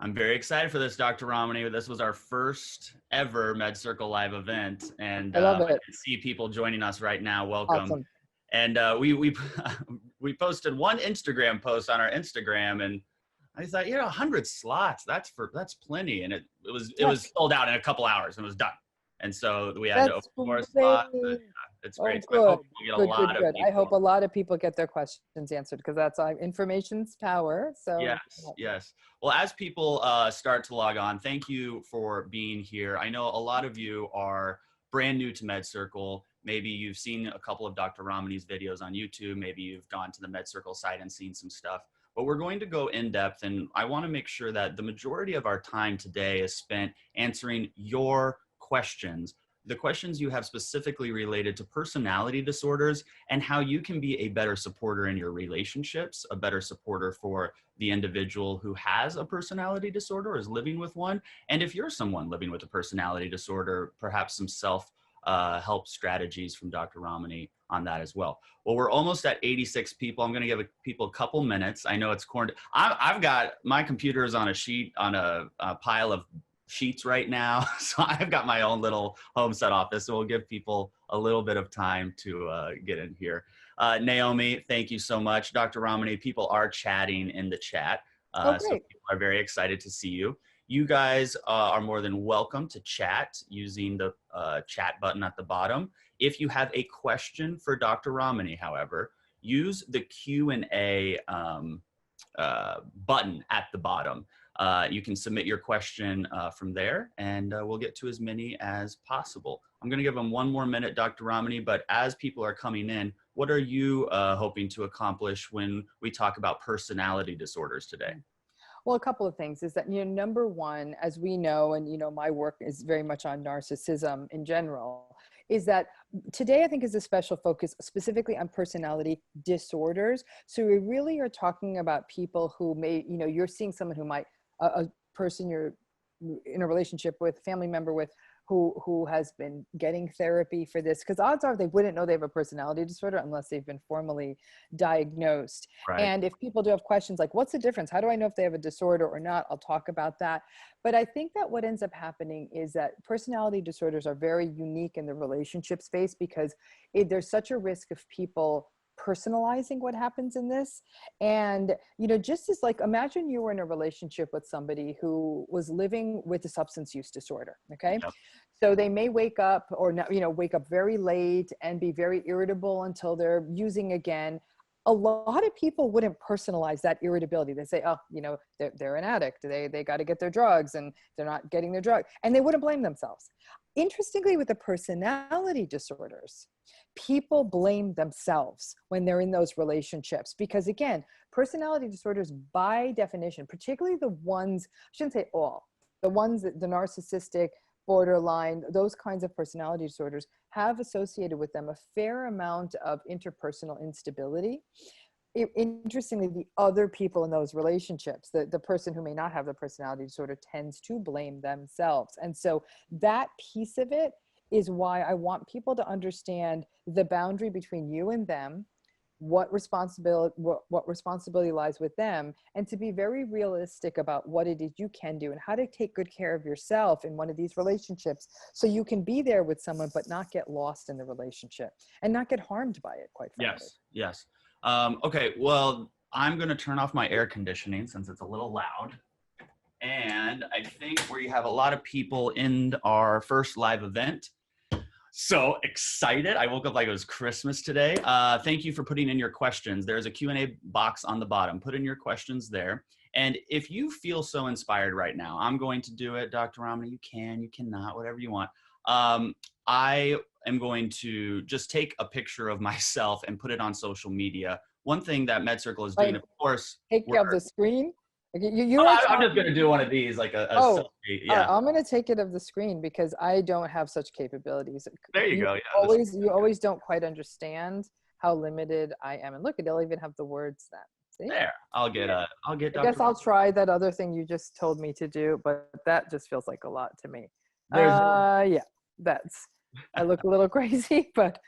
I'm very excited for this, Dr. Ramani. This was our first ever MedCircle live event, and I love I it. can see people joining us right now. Welcome. Awesome. And we posted one Instagram post on our Instagram, and I thought, 100 slots. That's plenty, and it was sold out in a couple hours and it was done. And so we had to open more slots. It's great. So I hope we get a lot of people. I hope a lot of people get their questions answered, because that's information's power. So yes. Well, as people start to log on, thank you for being here. I know a lot of you are brand new to MedCircle. Maybe you've seen a couple of Dr. Ramani's videos on YouTube. Maybe you've gone to the MedCircle site and seen some stuff. But we're going to go in depth, and I want to make sure that the majority of our time today is spent answering your questions. The questions you have specifically related to personality disorders and how you can be a better supporter in your relationships, a better supporter for the individual who has a personality disorder or is living with one. And if you're someone living with a personality disorder, perhaps some self-help strategies from Dr. Ramani on that as well. Well, we're almost at 86 people. I'm going to give people a couple minutes. I know it's cornered. I've got my computer is on a sheet, on a pile of sheets right now. So I've got my own little homestead office. So we'll give people a little bit of time to get in here. Naomi, thank you so much. Dr. Ramani, people are chatting in the chat. So people are very excited to see you. You guys are more than welcome to chat using the chat button at the bottom. If you have a question for Dr. Ramani, however, use the Q&A button at the bottom. You can submit your question from there, and we'll get to as many as possible. I'm going to give them one more minute, Dr. Ramani, but as people are coming in, what are you hoping to accomplish when we talk about personality disorders today? Well, a couple of things is that, number one, as we know, and, my work is very much on narcissism in general, is that today I think is a special focus specifically on personality disorders. So we really are talking about people who may, you're seeing someone who might, a person you're in a relationship with, family member with, who has been getting therapy for this, because odds are they wouldn't know they have a personality disorder unless they've been formally diagnosed. Right. And if people do have questions like, what's the difference? How do I know if they have a disorder or not? I'll talk about that. But I think that what ends up happening is that personality disorders are very unique in the relationship space, because there's such a risk of people personalizing what happens in this. And, just as like, imagine you were in a relationship with somebody who was living with a substance use disorder. Okay. Yep. So they may wake up or not, wake up very late and be very irritable until they're using again. A lot of people wouldn't personalize that irritability. They say, oh, they're an addict. They got to get their drugs and they're not getting their drug. And they wouldn't blame themselves. Interestingly, with the personality disorders, people blame themselves when they're in those relationships, because again, personality disorders by definition, particularly the ones, I shouldn't say all, the ones that the narcissistic, borderline, those kinds of personality disorders have associated with them a fair amount of interpersonal instability. Interestingly, the other people in those relationships, the person who may not have the personality disorder tends to blame themselves. And so that piece of it is why I want people to understand the boundary between you and them, what responsibility lies with them, and to be very realistic about what it is you can do and how to take good care of yourself in one of these relationships, so you can be there with someone but not get lost in the relationship and not get harmed by it, quite frankly. Yes. Okay, well, I'm going to turn off my air conditioning since it's a little loud. And I think we have a lot of people in our first live event. So excited. I woke up like it was Christmas today. Thank you for putting in your questions. There's a Q&A box on the bottom. Put in your questions there. And if you feel so inspired right now, I'm going to do it. Dr. Ramani, you can, you cannot, whatever you want. I am going to just take a picture of myself and put it on social media. One thing that MedCircle is doing, of course. Take care of the screen. I'm just going to do one of these, like a selfie. Yeah. I'm going to take it of the screen because I don't have such capabilities. There you go. Yeah, you always don't quite understand how limited I am. And look, it'll even have the words then. See? There. I'll get I guess I'll try that other thing you just told me to do, but that just feels like a lot to me. Yeah, I look a little crazy, but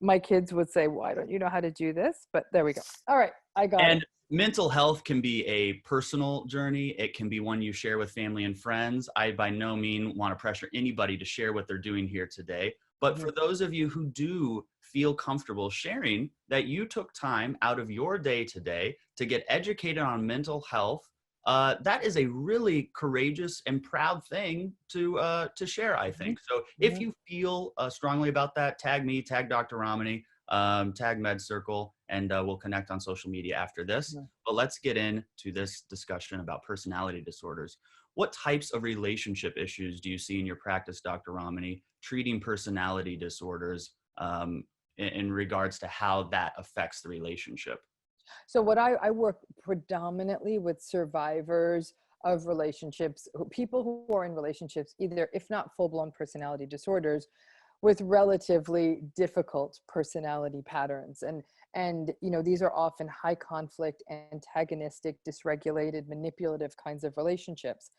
my kids would say, why don't you know how to do this? But there we go. All right. I got it. Mental health can be a personal journey. It can be one you share with family and friends. I by no means want to pressure anybody to share what they're doing here today. But Mhm. for those of you who do feel comfortable sharing that you took time out of your day today to get educated on mental health, that is a really courageous and proud thing to share, I Mhm. think. So if Mhm. you feel strongly about that, tag me, tag Dr. Ramani, tag MedCircle, and we'll connect on social media after this. Mhm. But let's get into this discussion about personality disorders. What types of relationship issues do you see in your practice, Dr. Ramani, treating personality disorders in regards to how that affects the relationship? So what I work predominantly with survivors of relationships, people who are in relationships, either if not full-blown personality disorders, with relatively difficult personality patterns. And these are often high conflict, antagonistic, dysregulated, manipulative kinds of relationships.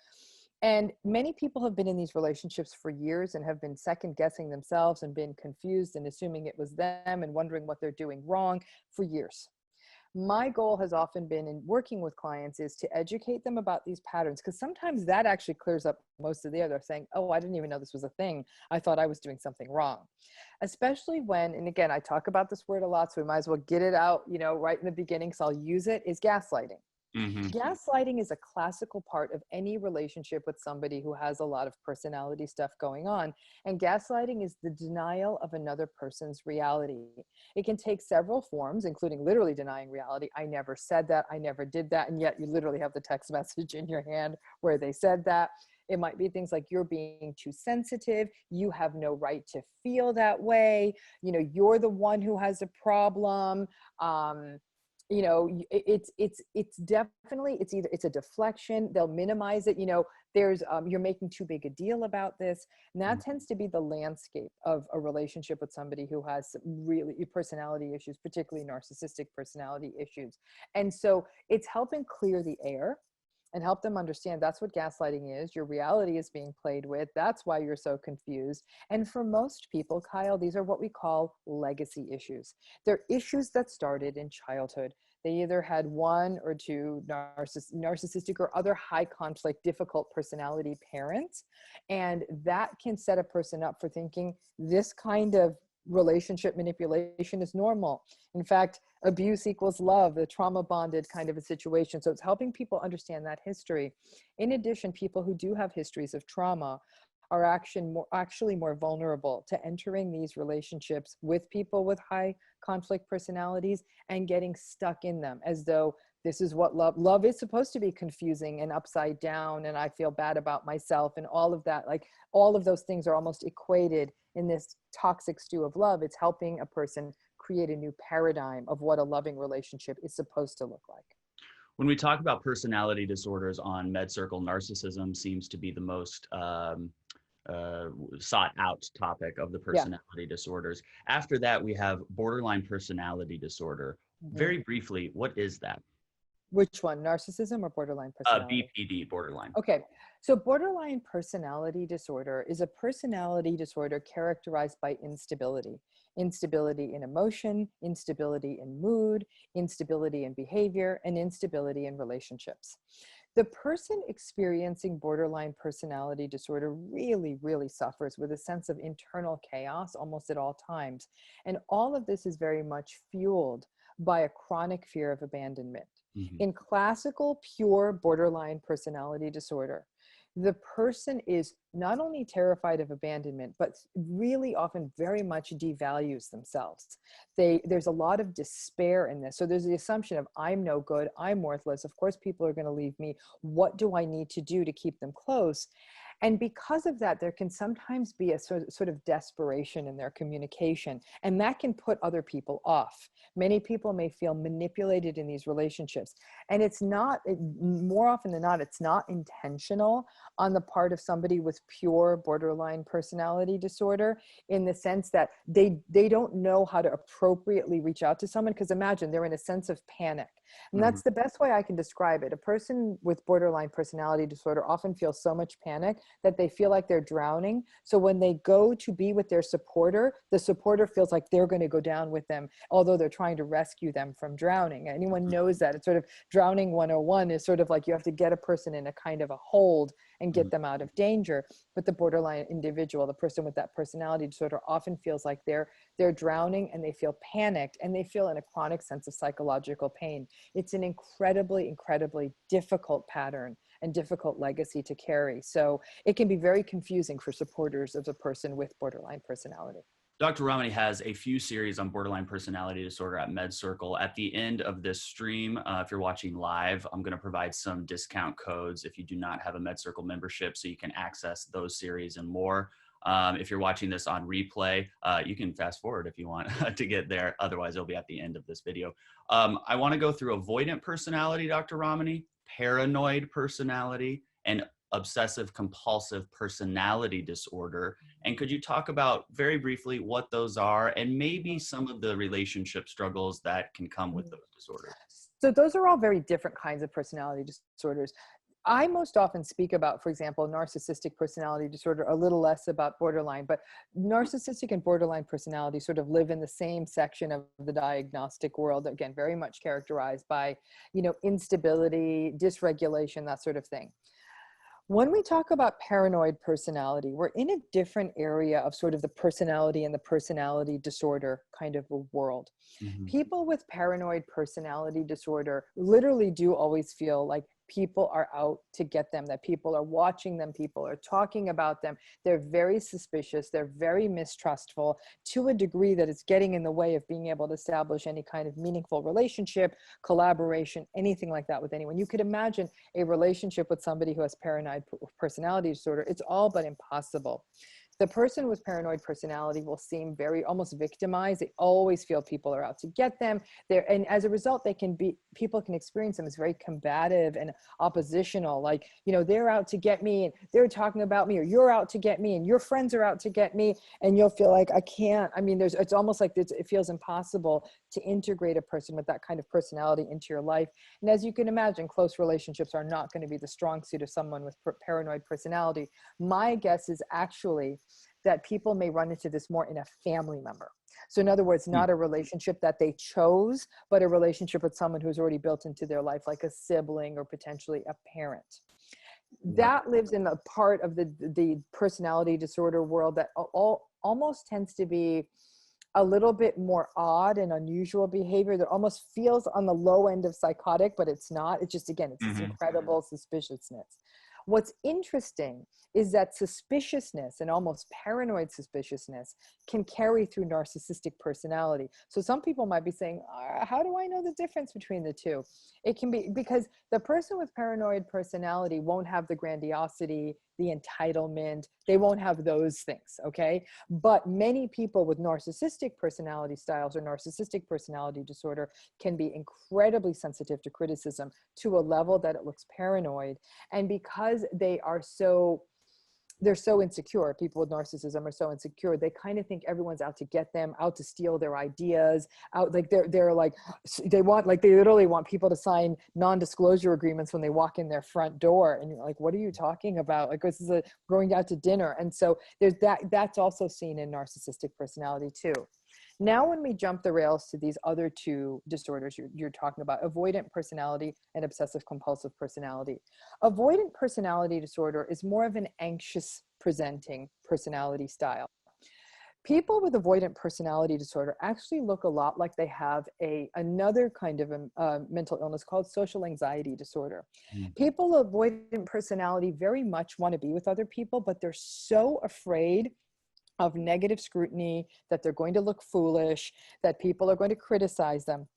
And many people have been in these relationships for years and have been second guessing themselves and been confused and assuming it was them and wondering what they're doing wrong for years. My goal has often been in working with clients is to educate them about these patterns, because sometimes that actually clears up most of the other saying, oh, I didn't even know this was a thing. I thought I was doing something wrong. Especially when, and again, I talk about this word a lot, so we might as well get it out, right in the beginning, so I'll use it, is gaslighting. Mm-hmm. Gaslighting is a classical part of any relationship with somebody who has a lot of personality stuff going on. And gaslighting is the denial of another person's reality. It can take several forms, including literally denying reality. I never said that. I never did that. And yet you literally have the text message in your hand where they said that. It might be things like you're being too sensitive. You have no right to feel that way. You're the one who has a problem. It's definitely, it's a deflection. They'll minimize it. There's you're making too big a deal about this, and that tends to be the landscape of a relationship with somebody who has really personality issues, particularly narcissistic personality issues. And so it's helping clear the air and help them understand that's what gaslighting is. Your reality is being played with. That's why you're so confused. And for most people, Kyle, these are what we call legacy issues. They're issues that started in childhood. They either had one or two narcissistic or other high conflict, difficult personality parents. And that can set a person up for thinking this kind of relationship manipulation is normal. In fact, abuse equals love, the trauma bonded kind of a situation. So it's helping people understand that history. In addition, people who do have histories of trauma are actually more vulnerable to entering these relationships with people with high conflict personalities and getting stuck in them, as though this is what love is supposed to be, confusing and upside down, and I feel bad about myself and all of that. Like all of those things are almost equated in this toxic stew of love. It's helping a person create a new paradigm of what a loving relationship is supposed to look like. When we talk about personality disorders on MedCircle, narcissism seems to be the most sought out topic of the Yeah. personality disorders. After that, we have borderline personality disorder. Mhm. Very briefly, what is that? Which one, narcissism or borderline personality? BPD, borderline. Okay, so borderline personality disorder is a personality disorder characterized by instability. Instability in emotion, instability in mood, instability in behavior, and instability in relationships. The person experiencing borderline personality disorder really, really suffers with a sense of internal chaos almost at all times. And all of this is very much fueled by a chronic fear of abandonment. Mhm. In classical, pure borderline personality disorder, the person is not only terrified of abandonment, but really often very much devalues themselves. There's a lot of despair in this. So there's the assumption of, I'm no good, I'm worthless. Of course, people are going to leave me. What do I need to do to keep them close? And because of that, there can sometimes be a sort of desperation in their communication, and that can put other people off. Many people may feel manipulated in these relationships, and more often than not, it's not intentional on the part of somebody with pure borderline personality disorder, in the sense that they don't know how to appropriately reach out to someone, because imagine they're in a sense of panic. And Mhm. that's the best way I can describe it. A person with borderline personality disorder often feels so much panic that they feel like they're drowning. So when they go to be with their supporter, the supporter feels like they're going to go down with them, although they're trying to rescue them from drowning. Anyone knows that. It's sort of drowning 101 is sort of like you have to get a person in a kind of a hold and get them out of danger. But the borderline individual, the person with that personality disorder, often feels like they're drowning, and they feel panicked, and they feel in a chronic sense of psychological pain. It's an incredibly, incredibly difficult pattern and difficult legacy to carry. So it can be very confusing for supporters of a person with borderline personality. Dr. Ramani has a few series on borderline personality disorder at MedCircle. At the end of this stream, if you're watching live, I'm going to provide some discount codes if you do not have a MedCircle membership, so you can access those series and more. If you're watching this on replay, you can fast forward if you want to get there. Otherwise, it'll be at the end of this video. I want to go through avoidant personality, Dr. Ramani, paranoid personality, and obsessive compulsive personality disorder. And could you talk about very briefly what those are and maybe some of the relationship struggles that can come with those disorders? So those are all very different kinds of personality disorders. I most often speak about, for example, narcissistic personality disorder, a little less about borderline, but narcissistic and borderline personality sort of live in the same section of the diagnostic world, again, very much characterized by, instability, dysregulation, that sort of thing. When we talk about paranoid personality, we're in a different area of sort of the personality and the personality disorder kind of a world. Mm-hmm. People with paranoid personality disorder literally do always feel like people are out to get them, that people are watching them, people are talking about them. They're very suspicious. They're very mistrustful to a degree that it's getting in the way of being able to establish any kind of meaningful relationship, collaboration, anything like that with anyone. You could imagine a relationship with somebody who has paranoid personality disorder. It's all but impossible. The person with paranoid personality will seem very almost victimized. They always feel people are out to get them. And as a result, people can experience them as very combative and oppositional. Like, they're out to get me, and they're talking about me, or you're out to get me, and your friends are out to get me. And you'll feel like, I can't. I mean, it's almost like it feels impossible to integrate a person with that kind of personality into your life. And as you can imagine, close relationships are not going to be the strong suit of someone with paranoid personality. My guess is actually that people may run into this more in a family member. So in other words, not a relationship that they chose, but a relationship with someone who's already built into their life, like a sibling or potentially a parent. That lives in a part of the personality disorder world that almost tends to be a little bit more odd and unusual behavior that almost feels on the low end of psychotic, but it's not. It's just, again, it's this incredible suspiciousness. What's interesting is that suspiciousness and almost paranoid suspiciousness can carry through narcissistic personality. So some people might be saying, how do I know the difference between the two? It can be because the person with paranoid personality won't have the grandiosity, the entitlement. They won't have those things, okay? But many people with narcissistic personality styles or narcissistic personality disorder can be incredibly sensitive to criticism to a level that it looks paranoid. And because they're so insecure, people with narcissism are so insecure, they kind of think everyone's out to get them, out to steal their ideas, out like they literally want people to sign non-disclosure agreements when they walk in their front door. And you're like, what are you talking about? Like, this is going out to dinner. And so there's that's also seen in narcissistic personality too. Now, when we jump the rails to these other two disorders you're talking about, avoidant personality and obsessive compulsive personality. Avoidant personality disorder is more of an anxious presenting personality style. People with avoidant personality disorder actually look a lot like they have another kind of mental illness called social anxiety disorder. People with avoidant personality very much want to be with other people, but they're so afraid of negative scrutiny, that they're going to look foolish, that people are going to criticize them.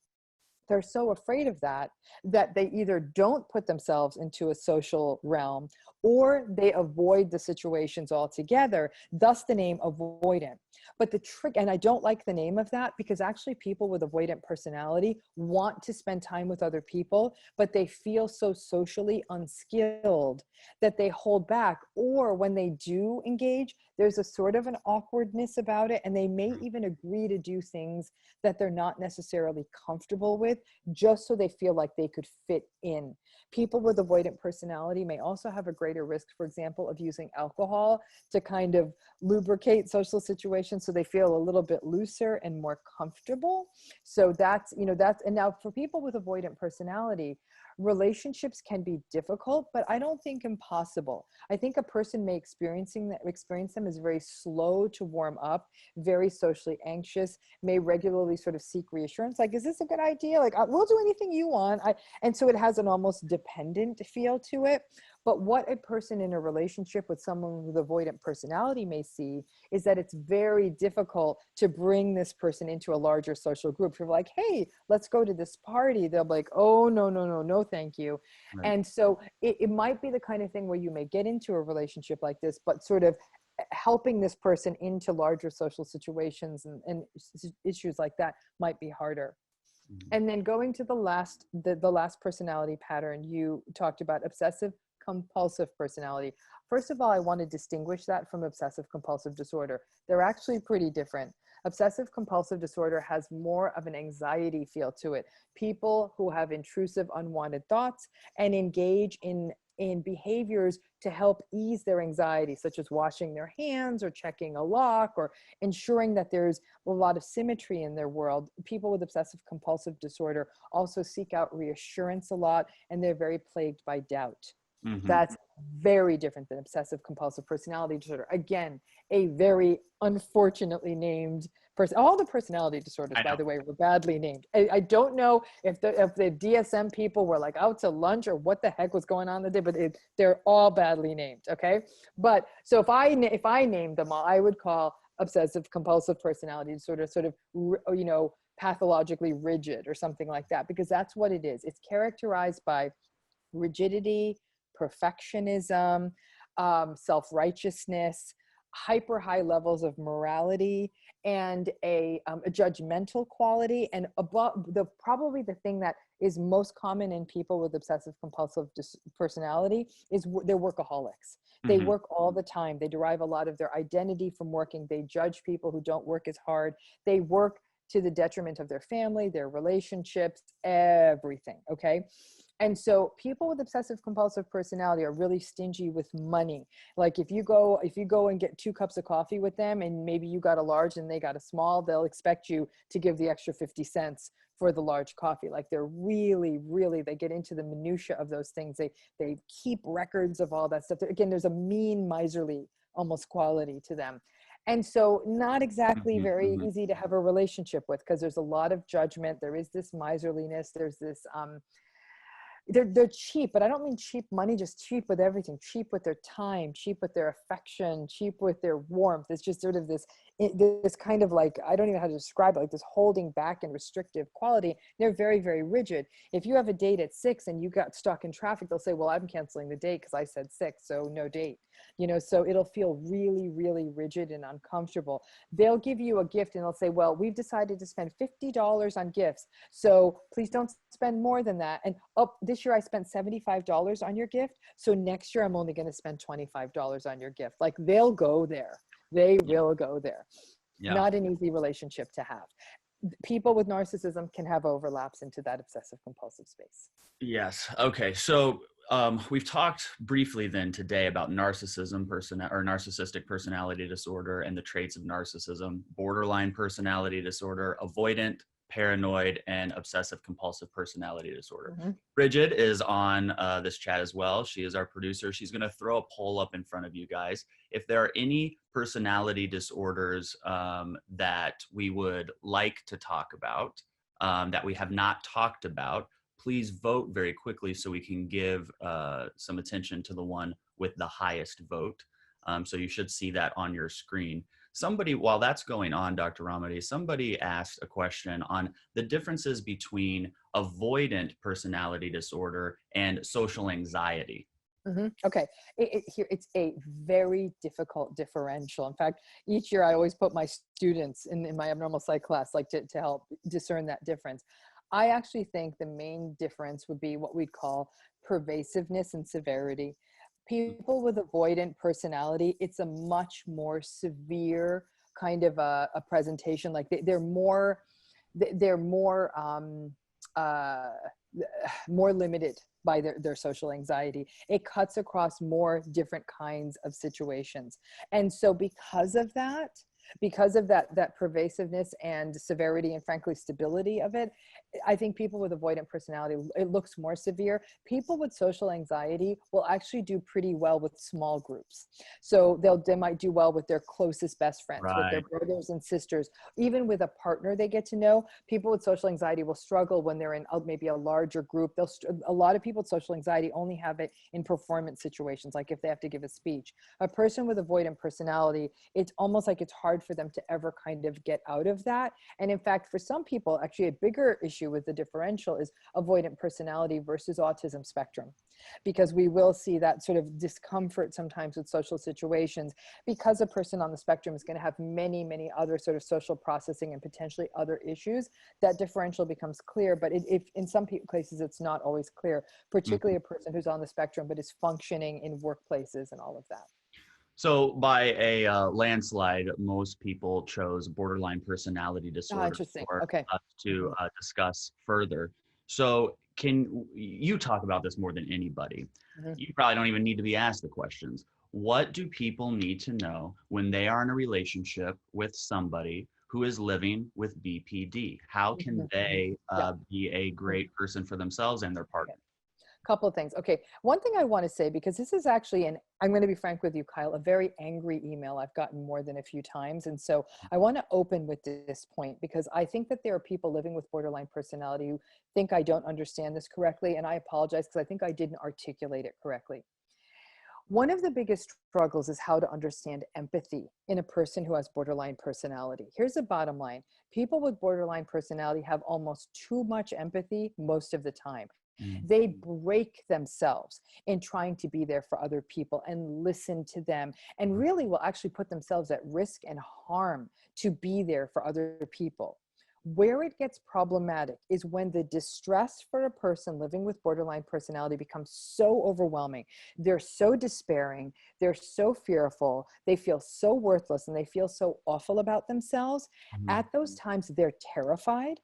They're so afraid of that they either don't put themselves into a social realm or they avoid the situations altogether, thus the name avoidant. But the trick, and I don't like the name of that because actually people with avoidant personality want to spend time with other people, but they feel so socially unskilled that they hold back, or when they do engage, there's a sort of an awkwardness about it, and they may even agree to do things that they're not necessarily comfortable with, just so they feel like they could fit in. People with avoidant personality may also have a greater risk, for example, of using alcohol to kind of lubricate social situations so they feel a little bit looser and more comfortable. So that's, and now for people with avoidant personality, relationships can be difficult, but I don't think impossible. I think a person may experience them as very slow to warm up, very socially anxious, may regularly sort of seek reassurance, like, is this a good idea? Like, we'll do anything you want. And so it has an almost dependent feel to it. But what a person in a relationship with someone with avoidant personality may see is that it's very difficult to bring this person into a larger social group. You're like, hey, let's go to this party. They'll be like, oh, no, thank you. Right. And so it might be the kind of thing where you may get into a relationship like this, but sort of helping this person into larger social situations and issues like that might be harder. And then going to the last personality pattern, you talked about obsessive compulsive personality. First of all, I want to distinguish that from obsessive compulsive disorder. They're actually pretty different. Obsessive compulsive disorder has more of an anxiety feel to it. People who have intrusive, unwanted thoughts and engage in behaviors to help ease their anxiety, such as washing their hands or checking a lock or ensuring that there's a lot of symmetry in their world. People with obsessive compulsive disorder also seek out reassurance a lot, and they're very plagued by doubt. Mm-hmm. That's very different than obsessive compulsive personality disorder. Again, a very unfortunately named person. All the personality disorders, by the way, were badly named. I don't know if the DSM people were like out to lunch or what the heck was going on that day, but they're all badly named. Okay. But so if I named them all, I would call obsessive compulsive personality disorder sort of, pathologically rigid or something like that, because that's what it is. It's characterized by rigidity, perfectionism, self-righteousness, hyper high levels of morality, and a judgmental quality. And probably the thing that is most common in people with obsessive compulsive personality is they're workaholics. They work all the time. They derive a lot of their identity from working. They judge people who don't work as hard. They work to the detriment of their family, their relationships, everything. Okay. And so people with obsessive compulsive personality are really stingy with money. Like if you go and get 2 cups of coffee with them and maybe you got a large and they got a small, they'll expect you to give the extra 50 cents for the large coffee. Like they're really, really, they get into the minutia of those things. They keep records of all that stuff. Again, there's a mean, miserly almost quality to them. And so not exactly very easy to have a relationship with, because there's a lot of judgment. There is this miserliness. There's this, they're cheap, but I don't mean cheap money, just cheap with everything, cheap with their time, cheap with their affection, cheap with their warmth. It's just sort of this kind of like, I don't even know how to describe it, like this holding back and restrictive quality. They're very, very rigid. If you have a date at 6 and you got stuck in traffic, they'll say, well, I'm canceling the date because I said 6, so no date. So it'll feel really, really rigid and uncomfortable. They'll give you a gift and they'll say, well, we've decided to spend $50 on gifts, so please don't spend more than that. And this year I spent $75 on your gift, so next year I'm only going to spend $25 on your gift. Like they'll go there. They will go there. Yeah. Not an easy relationship to have. People with narcissism can have overlaps into that obsessive compulsive space. Yes. Okay. So we've talked briefly then today about narcissism, narcissistic personality disorder, and the traits of narcissism, borderline personality disorder, avoidant, paranoid, and obsessive compulsive personality disorder. Bridget is on this chat as well. She is our producer. She's going to throw a poll up in front of you guys. If there are any personality disorders that we would like to talk about, that we have not talked about, please vote very quickly so we can give some attention to the one with the highest vote. So you should see that on your screen. Somebody, while that's going on, Dr. Ramani, somebody asked a question on the differences between avoidant personality disorder and social anxiety. Okay, it's a very difficult differential. In fact, each year I always put my students in my abnormal psych class, like to help discern that difference. I actually think the main difference would be what we'd call pervasiveness and severity. People with avoidant personality, it's a much more severe kind of a presentation. Like they're more, they're more, uh, more limited by their social anxiety. It cuts across more different kinds of situations. And so because of that pervasiveness and severity and frankly stability of it, I think people with avoidant personality, it looks more severe. People with social anxiety will actually do pretty well with small groups. So they might do well with their closest best friends, with their Right. brothers and sisters, even with a partner they get to know. People with social anxiety will struggle when they're in maybe a larger group. A lot of people with social anxiety only have it in performance situations, like if they have to give a speech. A person with avoidant personality, it's almost like it's hard for them to ever kind of get out of that. And in fact, for some people, actually a bigger issue with the differential is avoidant personality versus autism spectrum, because we will see that sort of discomfort sometimes with social situations, because a person on the spectrum is going to have many other sort of social processing and potentially other issues. That differential becomes clear, but if in some cases it's not always clear, particularly a person who's on the spectrum but is functioning in workplaces and all of that. So by a landslide, most people chose borderline personality Ah, disorder interesting. for Okay. us to discuss further. So can you talk about this more than anybody? Mhm. You probably don't even need to be asked the questions. What do people need to know when they are in a relationship with somebody who is living with BPD? How can Mhm. they Yeah. be a great person for themselves and their partner? Couple of things. Okay. One thing I want to say, because this is actually, and I'm going to be frank with you, Kyle, a very angry email I've gotten more than a few times. And so I want to open with this point, because I think that there are people living with borderline personality who think I don't understand this correctly. And I apologize because I think I didn't articulate it correctly. One of the biggest struggles is how to understand empathy in a person who has borderline personality. Here's the bottom line. People with borderline personality have almost too much empathy most of the time. Mm. They break themselves in trying to be there for other people and listen to them, and really will actually put themselves at risk and harm to be there for other people. Where it gets problematic is when the distress for a person living with borderline personality becomes so overwhelming. They're so despairing, they're so fearful, they feel so worthless, and they feel so awful about themselves. Mhm. At those times, they're terrified,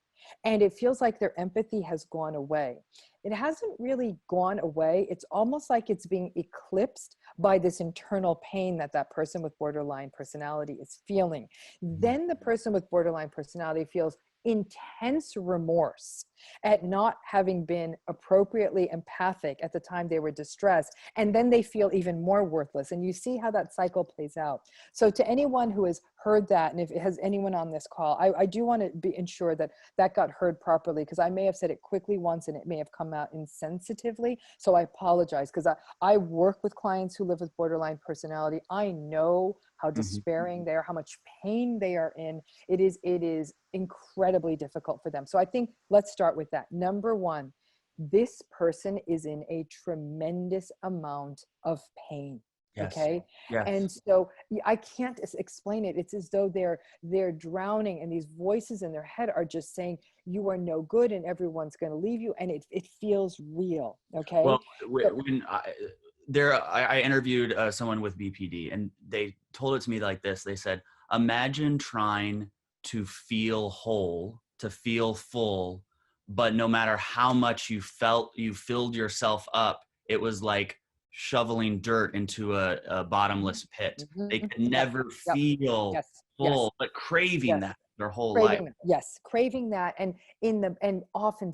and it feels like their empathy has gone away. It hasn't really gone away. It's almost like it's being eclipsed by this internal pain that that person with borderline personality is feeling. Mhm. Then the person with borderline personality feels intense remorse at not having been appropriately empathic at the time they were distressed. And then they feel even more worthless. And you see how that cycle plays out. So to anyone who has heard that, and if it has anyone on this call, I do want to be ensure that that got heard properly, because I may have said it quickly once and it may have come out insensitively. So I apologize, because I work with clients who live with borderline personality. I know how Mhm. despairing they are, how much pain they are in. It is incredibly difficult for them. So I think let's start with that. Number one, this person is in a tremendous amount of pain. Yes. Okay. Yes. And so I can't explain it. It's as though they're drowning, and these voices in their head are just saying, you are no good and everyone's going to leave you. And it feels real. Well, Okay. So, when I interviewed someone with BPD, and they told it to me like this. They said, imagine trying to feel whole, to feel full, but no matter how much you filled yourself up, it was like shoveling dirt into a bottomless pit. They could yep, never yep, feel yes, yes, full, but craving yes. that their whole life. Craving, yes, craving that, and often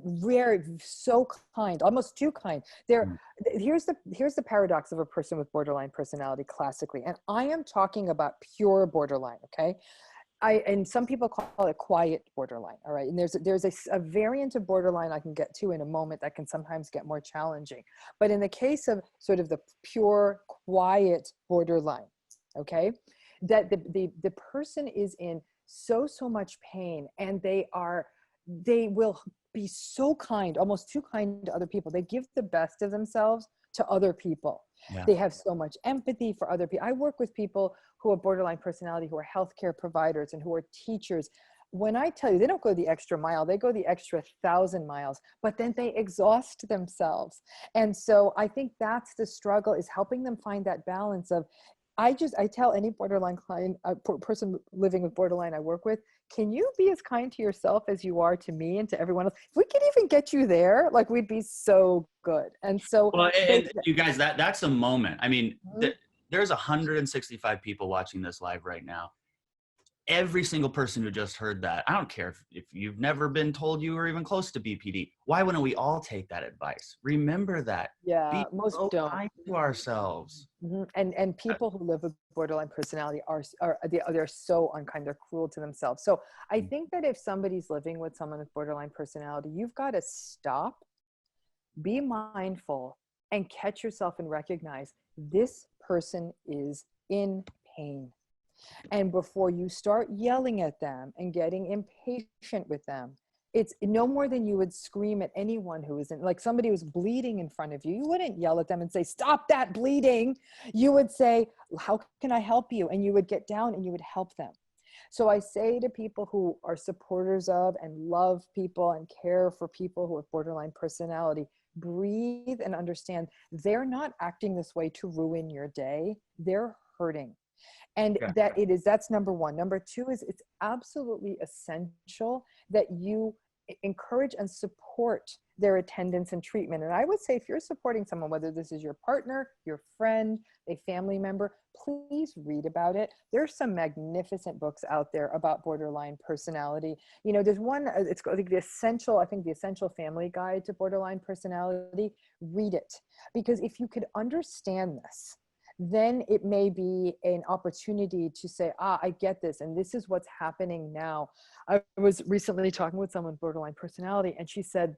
rare, so kind, almost too kind. There, Mm. here's the paradox of a person with borderline personality classically, and I am talking about pure borderline. Okay, and some people call it quiet borderline. All right, and there's a variant of borderline I can get to in a moment that can sometimes get more challenging. But in the case of sort of the pure quiet borderline, okay, that the person is in so much pain, and they will be so kind, almost too kind to other people. They give the best of themselves to other people. Yeah. They have so much empathy for other people. I work with people who have borderline personality, who are healthcare providers and who are teachers. when I tell you, they don't go the extra mile, they go the extra 1,000 miles, but then they exhaust themselves. And so I think that's the struggle, is helping them find that balance of, I tell any borderline client, person living with borderline I work with, can you be as kind to yourself as you are to me and to everyone else? If we could even get you there, like, we'd be so good. And so, Well, and you guys, that's a moment. I mean, Mhm. there's 165 people watching this live right now. Every single person who just heard that, I don't care if you've never been told you were even close to BPD. Why wouldn't we all take that advice? Remember that. Yeah, Be most so don't. kind to ourselves. And people who live with borderline personality they're so unkind, they're cruel to themselves. So I think that if somebody's living with someone with borderline personality, you've got to stop, be mindful, and catch yourself and recognize this person is in pain. And before you start yelling at them and getting impatient with them, it's no more than you would scream at anyone who isn't, like, somebody who's bleeding in front of you. You wouldn't yell at them and say, stop that bleeding. You would say, how can I help you? And you would get down and you would help them. So I say to people who are supporters of and love people and care for people who have borderline personality, breathe and understand they're not acting this way to ruin your day. They're hurting. And Yeah. that's number one. Number two is, it's absolutely essential that you encourage and support their attendance and treatment. And I would say, if you're supporting someone, whether this is your partner, your friend, a family member, please read about it. There's some magnificent books out there about borderline personality. You know, there's one, it's like the Essential Family Guide to Borderline Personality. Read it, because if you could understand this, then it may be an opportunity to say, I get this, and this is what's happening now. I was recently talking with someone with borderline personality, and she said,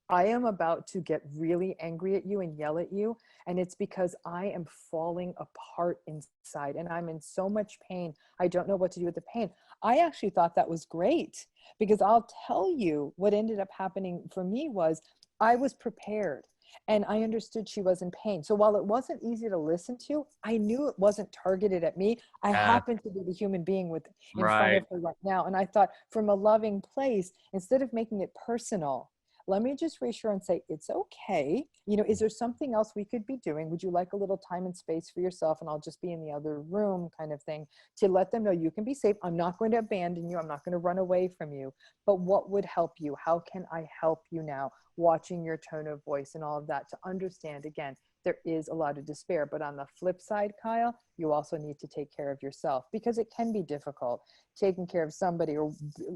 I am about to get really angry at you and yell at you, and it's because I am falling apart inside, and I'm in so much pain. I don't know what to do with the pain. I actually thought that was great, because I'll tell you what ended up happening for me was, I was prepared. And I understood she was in pain. So while it wasn't easy to listen to, I knew it wasn't targeted at me. I happened to be the human being in front Right. of her right now. And I thought, from a loving place, instead of making it personal, let me just reassure and say, it's okay. You know, is there something else we could be doing? Would you like a little time and space for yourself? And I'll just be in the other room, kind of thing, to let them know you can be safe. I'm not going to abandon you. I'm not going to run away from you. But what would help you? How can I help you now? Watching your tone of voice and all of that, to understand, again, there is a lot of despair. But on the flip side, Kyle, you also need to take care of yourself, because it can be difficult taking care of somebody or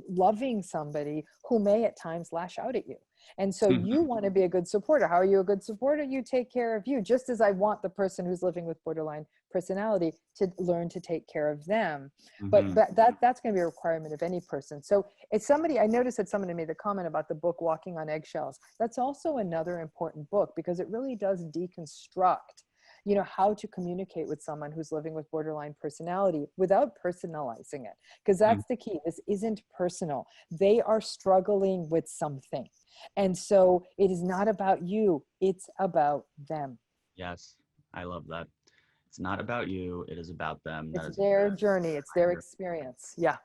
loving somebody who may at times lash out at you. And so you want to be a good supporter. How are you a good supporter? You take care of you, just as I want the person who's living with borderline personality to learn to take care of them. But that's going to be a requirement of any person. So it's somebody, I noticed that somebody made the comment about the book Walking on Eggshells. That's also another important book, because it really does deconstruct, you know, how to communicate with someone who's living with borderline personality without personalizing it. Because that's the key. This isn't personal. They are struggling with something. And so it is not about you. It's about them. Yes, I love that. It's not about you. It is about them. That It's is their journey. It's their experience. Yeah.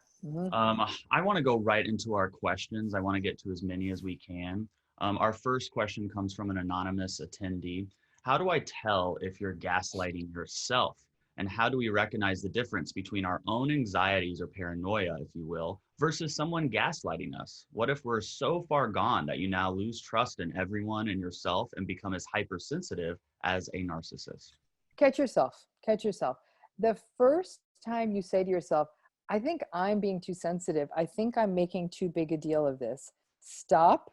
I want to go right into our questions. I want to get to as many as we can. Our first question comes from an anonymous attendee. How do I tell if you're gaslighting yourself? And how do we recognize the difference between our own anxieties or paranoia, if you will, versus someone gaslighting us? What if we're so far gone that you now lose trust in everyone and yourself and become as hypersensitive as a narcissist? Catch yourself. Catch yourself. The first time you say to yourself, I think I'm being too sensitive. I think I'm making too big a deal of this. Stop,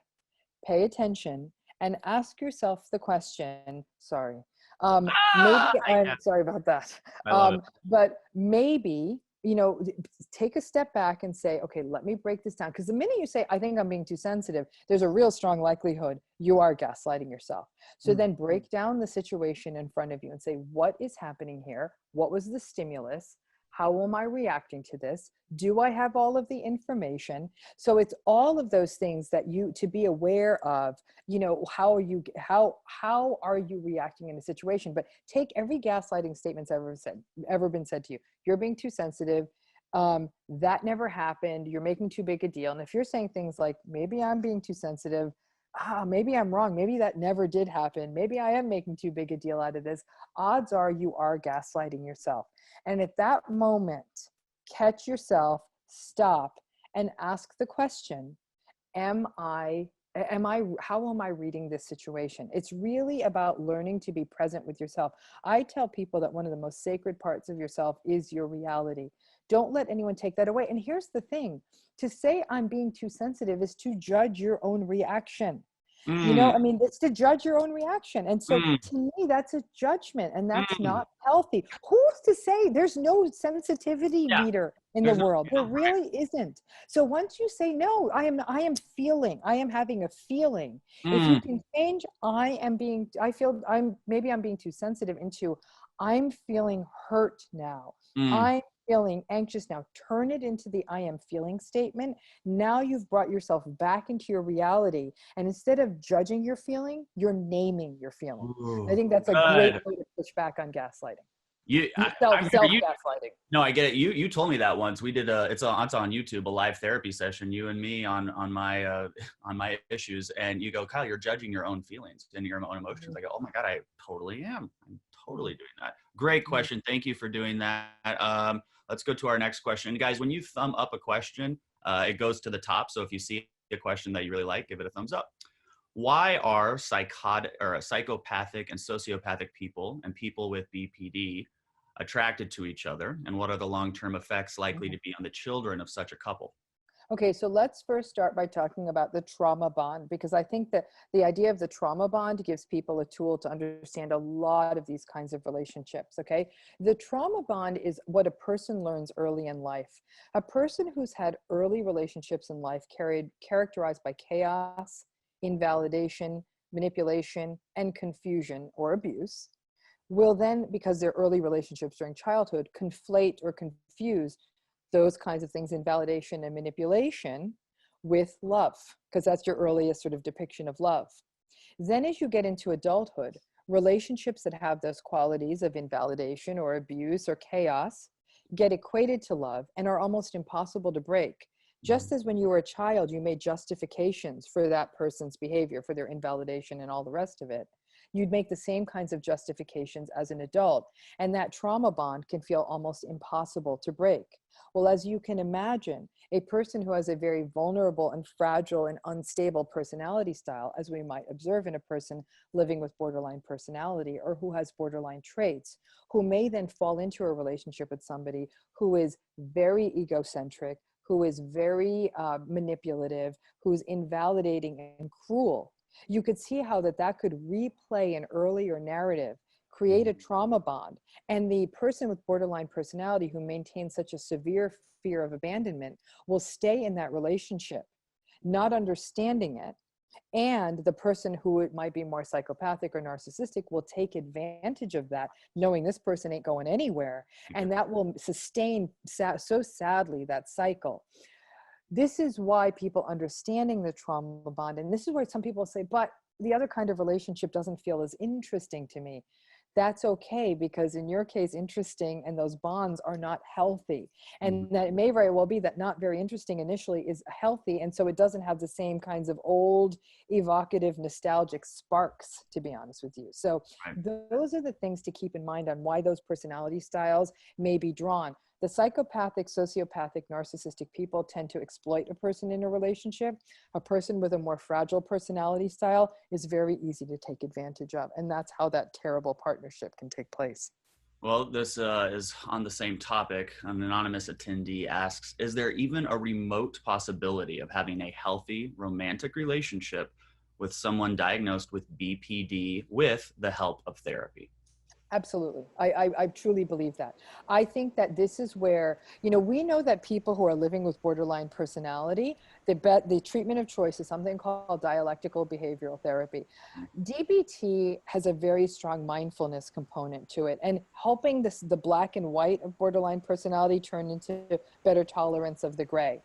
pay attention, and ask yourself the question, sorry, maybe I'm sorry about that. I love it. But maybe, you know, take a step back and say, okay, let me break this down. Because the minute you say, I think I'm being too sensitive, there's a real strong likelihood you are gaslighting yourself. So then break down the situation in front of you and say, what is happening here? What was the stimulus? How am I reacting to this? Do I have all of the information? So it's all of those things that you to be aware of. You know, how are you reacting in a situation? But take every gaslighting statement ever been said to you. You're being too sensitive. That never happened. You're making too big a deal. And if you're saying things like, maybe I'm being too sensitive, maybe I'm wrong, maybe that never did happen, maybe I am making too big a deal out of this, odds are you are gaslighting yourself. And at that moment, catch yourself, stop, and ask the question, how am I reading this situation? It's really about learning to be present with yourself. I tell people that one of the most sacred parts of yourself is your reality. Don't let anyone take that away. And here's the thing, to say I'm being too sensitive is to judge your own reaction. You know, I mean, it's to judge your own reaction. And so to me, that's a judgment, and that's not healthy. Who's to say there's no sensitivity meter in the world? There really isn't. So once you say, no, I am having a feeling. If you can change, maybe I'm being too sensitive into, I'm feeling hurt now. I'm feeling anxious now. Turn it into the I am feeling statement. Now you've brought yourself back into your reality. And instead of judging your feeling, you're naming your feeling. I think that's a great way to push back on gaslighting. Self-gaslighting. No, I get it. You told me that once. We did it's on YouTube, a live therapy session, you and me on my issues, and you go, Kyle, you're judging your own feelings and your own emotions. I go, oh my God, I totally am. I'm totally doing that. Great question. Thank you for doing that. Let's go to our next question. Guys, when you thumb up a question, it goes to the top. So if you see a question that you really like, give it a thumbs up. Why are psychopathic and sociopathic people and people with BPD attracted to each other? And what are the long-term effects likely to be on the children of such a couple? Okay, so let's first start by talking about the trauma bond, because I think that the idea of the trauma bond gives people a tool to understand a lot of these kinds of relationships, okay? The trauma bond is what a person learns early in life. A person who's had early relationships in life characterized by chaos, invalidation, manipulation, and confusion or abuse will then, because their early relationships during childhood, conflate or confuse those kinds of things, invalidation and manipulation, with love, because that's your earliest sort of depiction of love. Then as you get into adulthood, relationships that have those qualities of invalidation or abuse or chaos get equated to love and are almost impossible to break. Just as when you were a child, you made justifications for that person's behavior, for their invalidation and all the rest of it, you'd make the same kinds of justifications as an adult. And that trauma bond can feel almost impossible to break. Well, as you can imagine, a person who has a very vulnerable and fragile and unstable personality style, as we might observe in a person living with borderline personality or who has borderline traits, who may then fall into a relationship with somebody who is very egocentric, who is very manipulative, who's invalidating and cruel. You could see how that could replay an earlier narrative, create a trauma bond. And the person with borderline personality who maintains such a severe fear of abandonment will stay in that relationship, not understanding it. And the person who might be more psychopathic or narcissistic will take advantage of that, knowing this person ain't going anywhere. And that will sustain, so sadly, that cycle. This is why people understanding the trauma bond, and this is where some people say, but the other kind of relationship doesn't feel as interesting to me. That's okay, because in your case, interesting and those bonds are not healthy. And that it may very well be that not very interesting initially is healthy. And so it doesn't have the same kinds of old, evocative, nostalgic sparks, to be honest with you. So those are the things to keep in mind on why those personality styles may be drawn. The psychopathic, sociopathic, narcissistic people tend to exploit a person in a relationship. A person with a more fragile personality style is very easy to take advantage of. And that's how that terrible partnership can take place. Well, this is on the same topic. An anonymous attendee asks, is there even a remote possibility of having a healthy romantic relationship with someone diagnosed with BPD with the help of therapy? Absolutely. I truly believe that. I think that this is where, we know that people who are living with borderline personality, the treatment of choice is something called dialectical behavioral therapy. DBT has a very strong mindfulness component to it, and helping the black and white of borderline personality turn into better tolerance of the gray.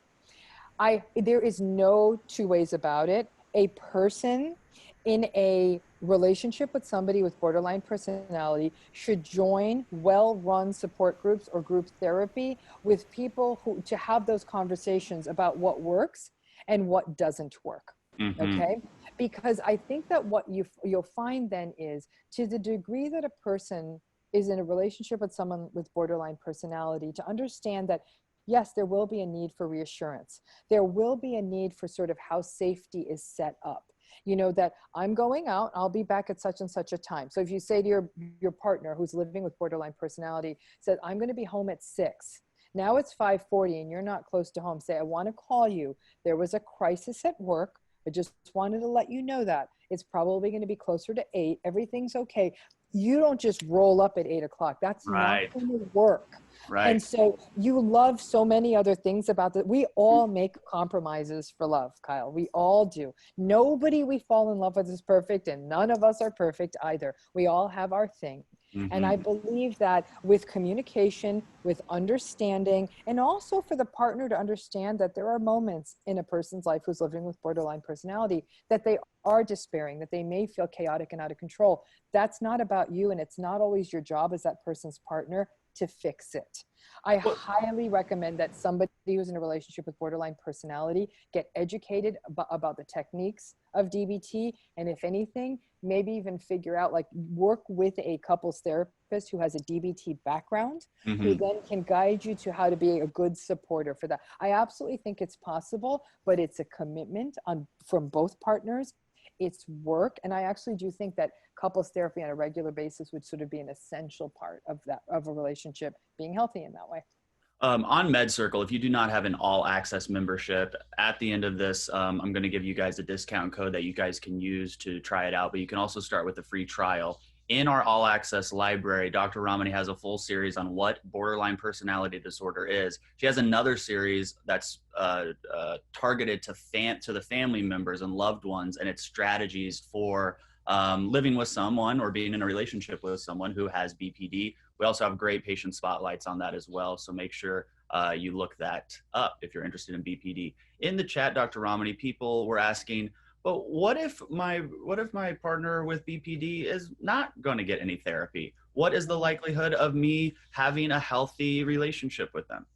There is no two ways about it. a person in a relationship with somebody with borderline personality should join well-run support groups or group therapy with people who to have those conversations about what works and what doesn't work. Okay, because I think that what you'll find then is, to the degree that a person is in a relationship with someone with borderline personality, to understand that yes, there will be a need for reassurance. There will be a need for sort of how safety is set up. You know, that I'm going out, I'll be back at such and such a time. So if you say to your partner who's living with borderline personality, said, I'm going to be home at 6. Now it's 5:40 and you're not close to home. Say, I want to call you. There was a crisis at work. I just wanted to let you know that. It's probably going to be closer to 8. Everything's okay. You don't just roll up at 8 o'clock. That's Right. not going to work. Right. And so you love so many other things about that. We all make compromises for love, Kyle. We all do. Nobody we fall in love with is perfect, and none of us are perfect either. We all have our thing. And I believe that with communication, with understanding, and also for the partner to understand that there are moments in a person's life who's living with borderline personality that they are despairing, that they may feel chaotic and out of control. That's not about you, and it's not always your job as that person's partner to fix it. I highly recommend that somebody who's in a relationship with borderline personality get educated about the techniques of DBT, and if anything, maybe even figure out, like, work with a couples therapist who has a DBT background, who then can guide you to how to be a good supporter for that. I absolutely think it's possible, but it's a commitment from both partners. It's work. And I actually do think that couples therapy on a regular basis would sort of be an essential part of a relationship being healthy in that way. On MedCircle, if you do not have an all access membership, at the end of this, I'm going to give you guys a discount code that you guys can use to try it out, but you can also start with a free trial. In our all access library, Dr. Ramani has a full series on what borderline personality disorder is. She has another series that's targeted to the family members and loved ones, and it's strategies for living with someone or being in a relationship with someone who has BPD. We also have great patient spotlights on that as well. So make sure you look that up if you're interested in BPD. In the chat, Dr. Ramani, people were asking, but what if my partner with BPD is not going to get any therapy? What is the likelihood of me having a healthy relationship with them?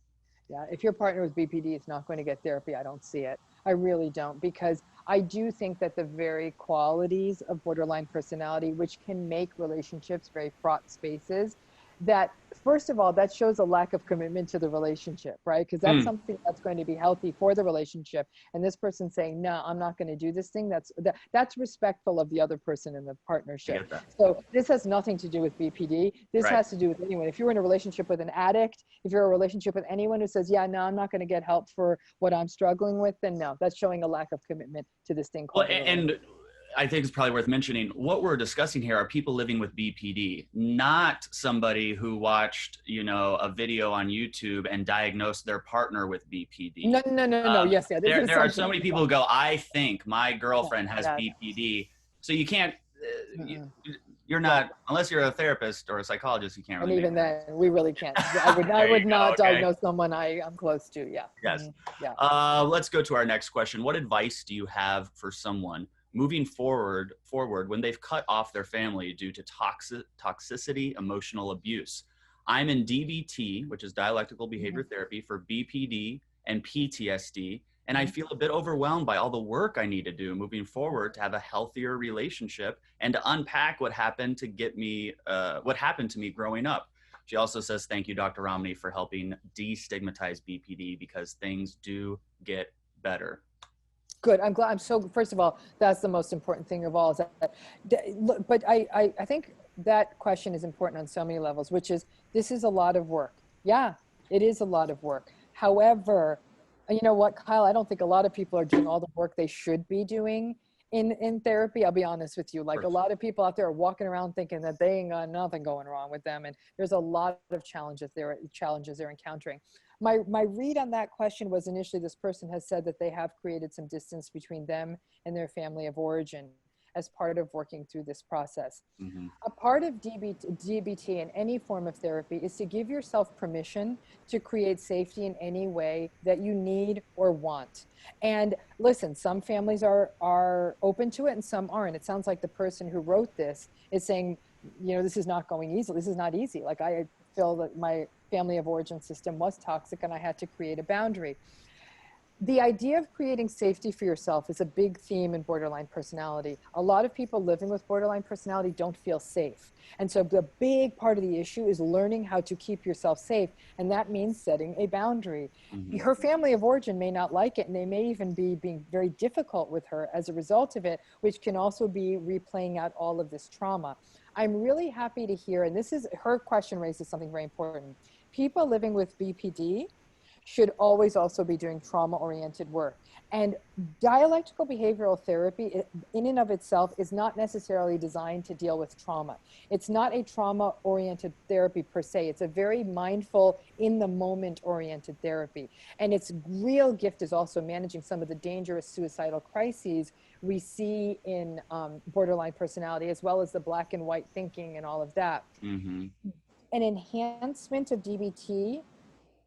Yeah, if your partner with BPD is not going to get therapy, I don't see it. I really don't, because I do think that the very qualities of borderline personality, which can make relationships very fraught spaces, that first of all, that shows a lack of commitment to the relationship, right? Because that's something that's going to be healthy for the relationship. And this person saying, no, I'm not going to do this thing, that's respectful of the other person in the partnership. So this has nothing to do with BPD. This has to do with anyone. If you're in a relationship with an addict, if you're in a relationship with anyone who says, yeah, no, I'm not going to get help for what I'm struggling with, then no, that's showing a lack of commitment to this thing called and I think it's probably worth mentioning, what we're discussing here are people living with BPD, not somebody who watched, a video on YouTube and diagnosed their partner with BPD. No. Yes, yeah. There are so many people who go, I think my girlfriend has BPD. So you can't, you're not, unless you're a therapist or a psychologist, you can't really. And even then, we really can't. I would not diagnose someone I'm close to. Yeah. Yes. Yeah. Let's go to our next question. What advice do you have for someone moving forward when they've cut off their family due to toxicity, emotional abuse? I'm in DBT, which is dialectical behavior therapy, for BPD and PTSD, and I feel a bit overwhelmed by all the work I need to do moving forward to have a healthier relationship and to unpack what happened to me growing up. She also says, thank you, Dr. Ramani, for helping destigmatize BPD because things do get better. Good. I'm glad. First of all, that's the most important thing of all. Is but I think that question is important on so many levels, which is, this is a lot of work. Yeah, it is a lot of work. However, you know what, Kyle, I don't think a lot of people are doing all the work they should be doing in therapy. I'll be honest with you. Like, a lot of people out there are walking around thinking that they ain't got nothing going wrong with them. And there's a lot of challenges they're encountering. My read on that question was, initially this person has said that they have created some distance between them and their family of origin. as part of working through this process. Mhm. A part of DBT and any form of therapy is to give yourself permission to create safety in any way that you need or want. And listen, some families are open to it and some aren't. It sounds like the person who wrote this is saying, this is not going easy. This is not easy. Like, I feel that my family of origin system was toxic and I had to create a boundary. The idea of creating safety for yourself is a big theme in borderline personality. A lot of people living with borderline personality don't feel safe. And so the big part of the issue is learning how to keep yourself safe. And that means setting a boundary. Mhm. Her family of origin may not like it, and they may even be being very difficult with her as a result of it, which can also be replaying out all of this trauma. I'm really happy to hear, and this is, her question raises something very important. People living with BPD should always also be doing trauma-oriented work. And dialectical behavioral therapy in and of itself is not necessarily designed to deal with trauma. It's not a trauma-oriented therapy per se. It's a very mindful, in-the-moment oriented therapy. And its real gift is also managing some of the dangerous suicidal crises we see in borderline personality, as well as the black and white thinking and all of that. Mhm. An enhancement of DBT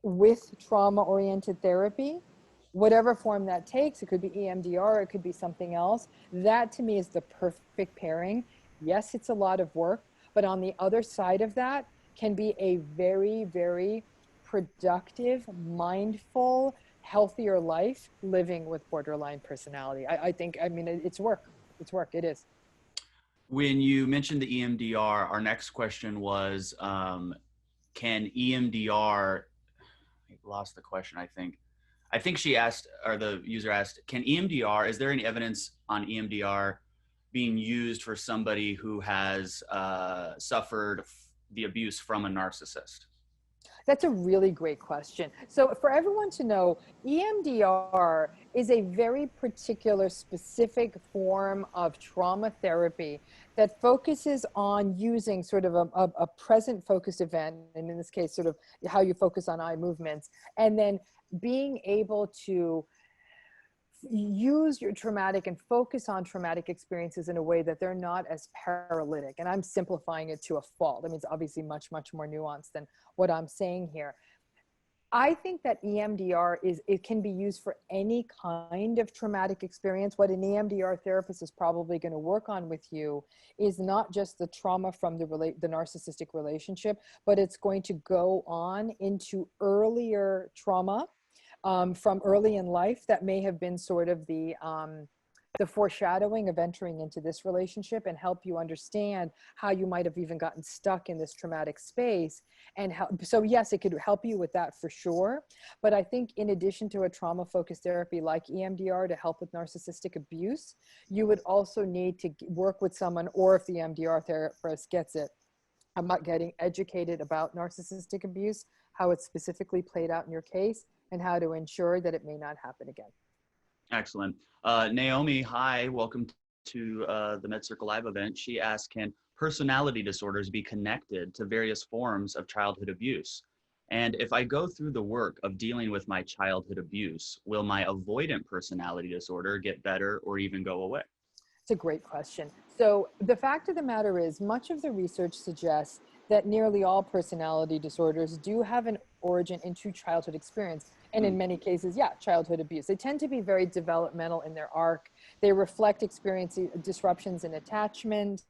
with trauma-oriented therapy, whatever form that takes, it could be EMDR, it could be something else. That to me is the perfect pairing. Yes, it's a lot of work, but on the other side of that can be a very, very productive, mindful, healthier life living with borderline personality. I think, it's work. It's work. It is. When you mentioned the EMDR, our next question was, can EMDR, I lost the question, I think. I think she asked, or the user asked, can EMDR, is there any evidence on EMDR being used for somebody who has suffered the abuse from a narcissist? That's a really great question. So for everyone to know, EMDR is a very particular specific form of trauma therapy that focuses on using sort of a present focused event, and in this case, sort of how you focus on eye movements, and then being able to use your traumatic and focus on traumatic experiences in a way that they're not as paralytic. And I'm simplifying it to a fault. I mean, it's obviously much, much more nuanced than what I'm saying here. I think that EMDR it can be used for any kind of traumatic experience. What an EMDR therapist is probably going to work on with you is not just the trauma from the narcissistic relationship, but it's going to go on into earlier trauma from early in life that may have been sort of the foreshadowing of entering into this relationship, and help you understand how you might have even gotten stuck in this traumatic space. And so yes, it could help you with that for sure. But I think in addition to a trauma-focused therapy like EMDR to help with narcissistic abuse, you would also need to work with someone, or if the EMDR therapist gets it, I'm not getting educated about narcissistic abuse, how it's specifically played out in your case, and how to ensure that it may not happen again. Excellent. Naomi, hi, welcome to the MedCircle Live event. She asked, can personality disorders be connected to various forms of childhood abuse? And if I go through the work of dealing with my childhood abuse, will my avoidant personality disorder get better or even go away? It's a great question. So the fact of the matter is, much of the research suggests that nearly all personality disorders do have an origin into childhood experience. And in many cases, yeah, childhood abuse. They tend to be very developmental in their arc. They reflect experiencing disruptions in attachment,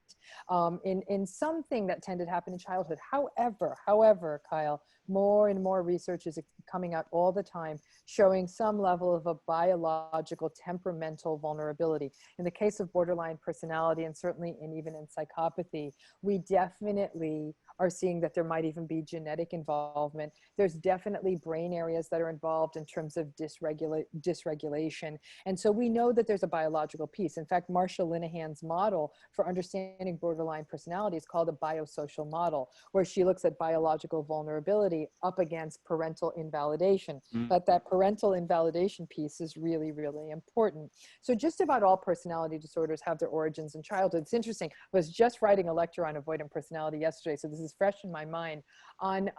in something that tended to happen in childhood. However, Kyle, more and more research is coming out all the time showing some level of a biological temperamental vulnerability. In the case of borderline personality, and certainly even in psychopathy, we definitely are seeing that there might even be genetic involvement. There's definitely brain areas that are involved in terms of dysregulation. And so we know that there's a biological piece. In fact, Marsha Linehan's model for understanding borderline personality is called a biosocial model, where she looks at biological vulnerability up against parental invalidation. But that parental invalidation piece is really, really important. So just about all personality disorders have their origins in childhood. It's interesting. I was just writing a lecture on avoidant personality yesterday, so this is fresh in my mind. On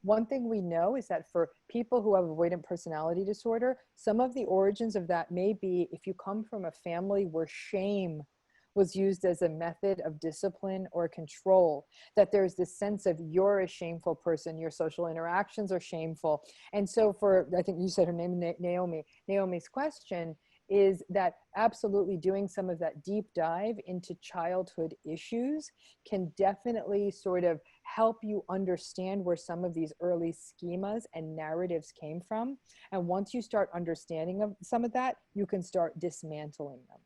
one thing we know is that for people who have avoidant personality disorder, some of the origins of that may be if you come from a family where shame was used as a method of discipline or control, that there's this sense of you're a shameful person, your social interactions are shameful. And so for, I think you said her name, Naomi, Naomi's question is that absolutely doing some of that deep dive into childhood issues can definitely sort of help you understand where some of these early schemas and narratives came from. And once you start understanding of some of that, you can start dismantling them.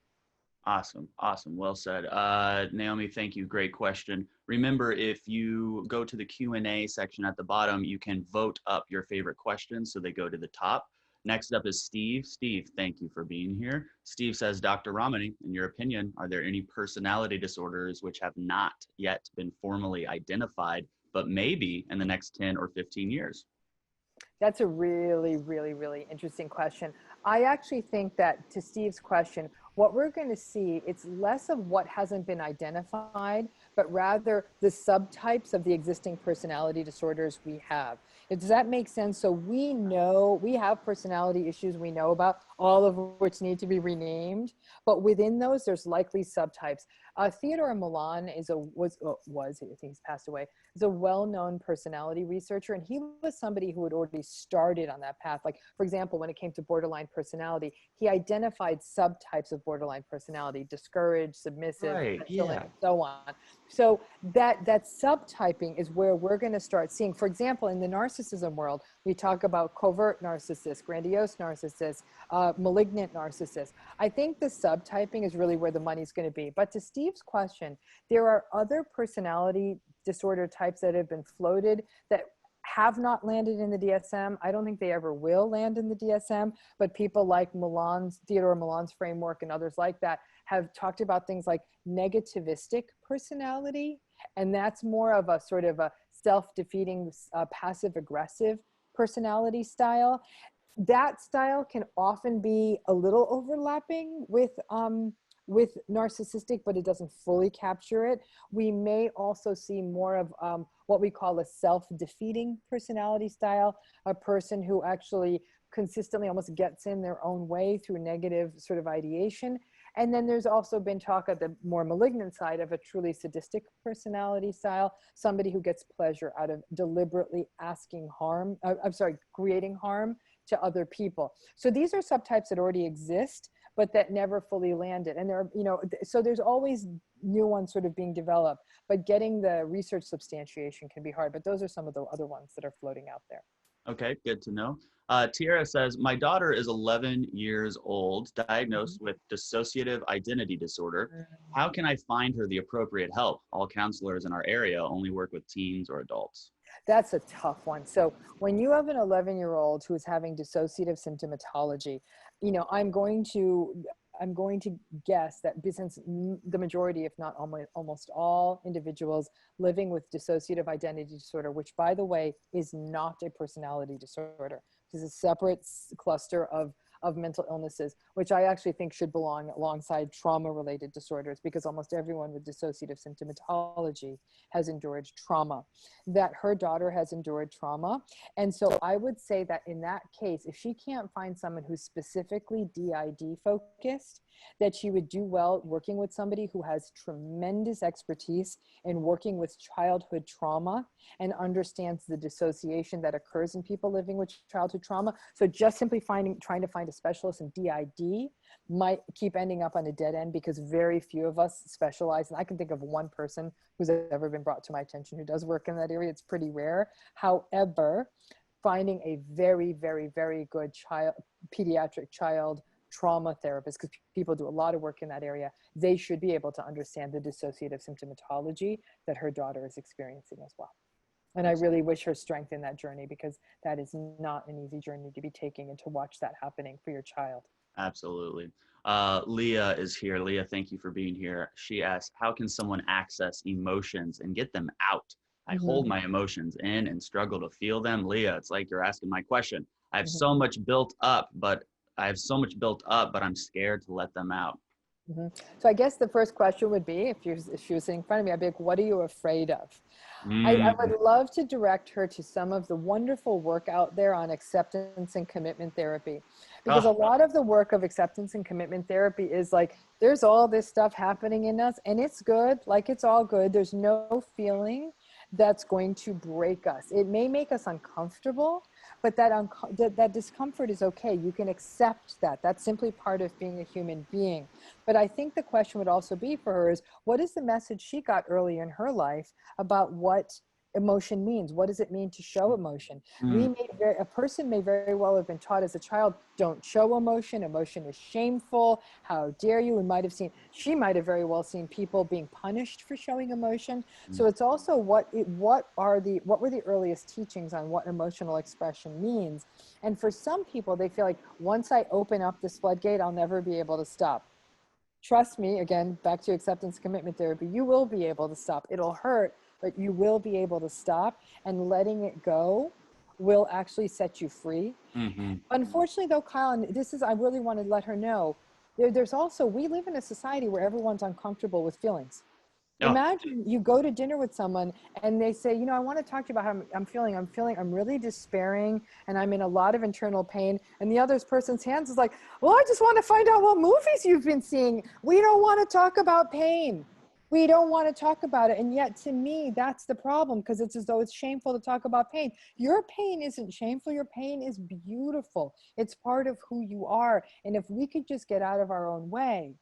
Awesome. Awesome. Well said. Naomi, thank you. Great question. Remember, if you go to the Q&A section at the bottom, you can vote up your favorite questions so they go to the top. Next up is Steve. Steve, thank you for being here. Steve says, Dr. Ramani, in your opinion, are there any personality disorders which have not yet been formally identified, but maybe in the next 10 or 15 years? That's a really, really, really interesting question. I actually think that, to Steve's question, what we're going to see, it's less of what hasn't been identified, but rather the subtypes of the existing personality disorders we have. Does that make sense? So we know we have personality issues we know about, all of which need to be renamed, but within those, there's likely subtypes. Theodore Milan was, I think he's passed away, is a well-known personality researcher, and he was somebody who had already started on that path. Like, for example, when it came to borderline personality, he identified subtypes of borderline personality: discouraged, submissive, petulant, and so on. So that subtyping is where we're going to start seeing, for example, in the narcissism world, we talk about covert narcissists, grandiose narcissists, malignant narcissists. I think the subtyping is really where the money's going to be. But to Steve's question, there are other personality disorder types that have been floated that have not landed in the DSM. I don't think they ever will land in the DSM, but people like Theodore Milan's framework and others like that have talked about things like negativistic personality. And that's more of a sort of a self-defeating, passive-aggressive personality style. That style can often be a little overlapping with narcissistic, but it doesn't fully capture it. We may also see more of what we call a self-defeating personality style, a person who actually consistently almost gets in their own way through negative sort of ideation. And then there's also been talk of the more malignant side of a truly sadistic personality style, somebody who gets pleasure out of deliberately creating harm to other people. So these are subtypes that already exist, but that never fully landed. And there are, so there's always new ones sort of being developed, but getting the research substantiation can be hard. But those are some of the other ones that are floating out there. Okay, good to know. Tiara says, my daughter is 11 years old, diagnosed with dissociative identity disorder. How can I find her the appropriate help? All counselors in our area only work with teens or adults. That's a tough one. So when you have an 11-year-old who is having dissociative symptomatology, I'm going to guess that since the majority, if not almost all individuals living with dissociative identity disorder, which by the way is not a personality disorder, this is a separate cluster of mental illnesses, which I actually think should belong alongside trauma-related disorders, because almost everyone with dissociative symptomatology has endured trauma, that her daughter has endured trauma. And so I would say that in that case, if she can't find someone who's specifically DID focused, that she would do well working with somebody who has tremendous expertise in working with childhood trauma and understands the dissociation that occurs in people living with childhood trauma. So just simply trying to find a specialist in DID might keep ending up on a dead end, because very few of us specialize. And I can think of one person who's ever been brought to my attention who does work in that area. It's pretty rare. However, finding a very, very, very good pediatric child trauma therapist, because people do a lot of work in that area, they should be able to understand the dissociative symptomatology that her daughter is experiencing as well. And I really wish her strength in that journey, because that is not an easy journey to be taking, and to watch that happening for your child. Absolutely. Leah is here. Leah, thank you for being here. She asks, how can someone access emotions and get them out? I hold my emotions in and struggle to feel them. Leah, it's like you're asking my question. I have so much built up, but I'm scared to let them out. So I guess the first question would be, if she was sitting in front of me, I'd be like, what are you afraid of? I Mm. would love to direct her to some of the wonderful work out there on acceptance and commitment therapy, because a Oh, lot of the work of acceptance and commitment therapy is like, there's all this stuff happening in us and it's good, like it's all good. There's no feeling that's going to break us. It may make us uncomfortable, but that discomfort is okay. You can accept that. That's simply part of being a human being. But I think the question would also be for her is, what is the message she got early in her life about what emotion means? What does it mean to show emotion? mm, A person may very well have been taught as a child, don't show emotion. Emotion is shameful. How dare you? She might have very well seen people being punished for showing emotion. mm, So it's also what were the earliest teachings on what emotional expression means? And for some people, they feel like, once I open up this floodgate, I'll never be able to stop. Trust me, again, back to acceptance commitment therapy, you will be able to stop. It'll hurt, but you will be able to stop, and letting it go will actually set you free. mm-hmm. Unfortunately though, Kyle, and I really want to let her know, there's also, we live in a society where everyone's uncomfortable with feelings. Oh, Imagine you go to dinner with someone and they say, I want to talk to you about how I'm really despairing and I'm in a lot of internal pain. And the other person's hands is like, well, I just want to find out what movies you've been seeing. We don't want to talk about pain. We don't want to talk about it. And yet to me, that's the problem, because it's as though it's shameful to talk about pain. Your pain isn't shameful. Your pain is beautiful. It's part of who you are. And if we could just get out of our own way,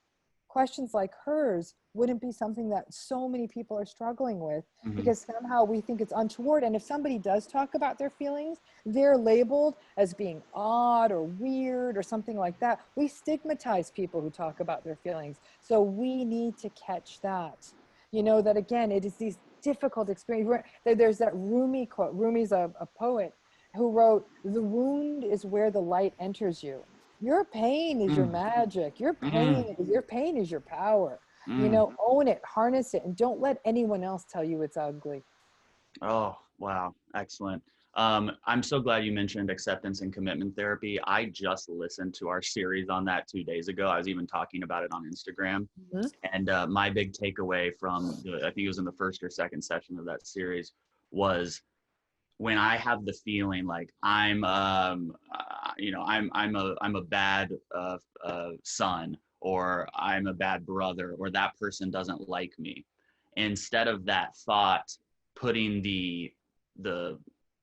questions like hers wouldn't be something that so many people are struggling with, mm-hmm. because somehow we think it's untoward. And if somebody does talk about their feelings, they're labeled as being odd or weird or something like that. We stigmatize people who talk about their feelings. So we need to catch that. That again, it is these difficult experiences. There's that Rumi quote. Rumi's a poet who wrote, "The wound is where the light enters you." Your pain is your Mm, magic. Your mm, pain is your power. mm. Own it, harness it, and don't let anyone else tell you it's ugly. Oh, wow. Excellent. I'm so glad you mentioned acceptance and commitment therapy. I just listened to our series on that 2 days ago. I was even talking about it on Instagram. Mhm. And my big takeaway from I think it was in the first or second session of that series, was when I have the feeling like I'm a bad son, or I'm a bad brother, or that person doesn't like me. Instead of that thought, putting the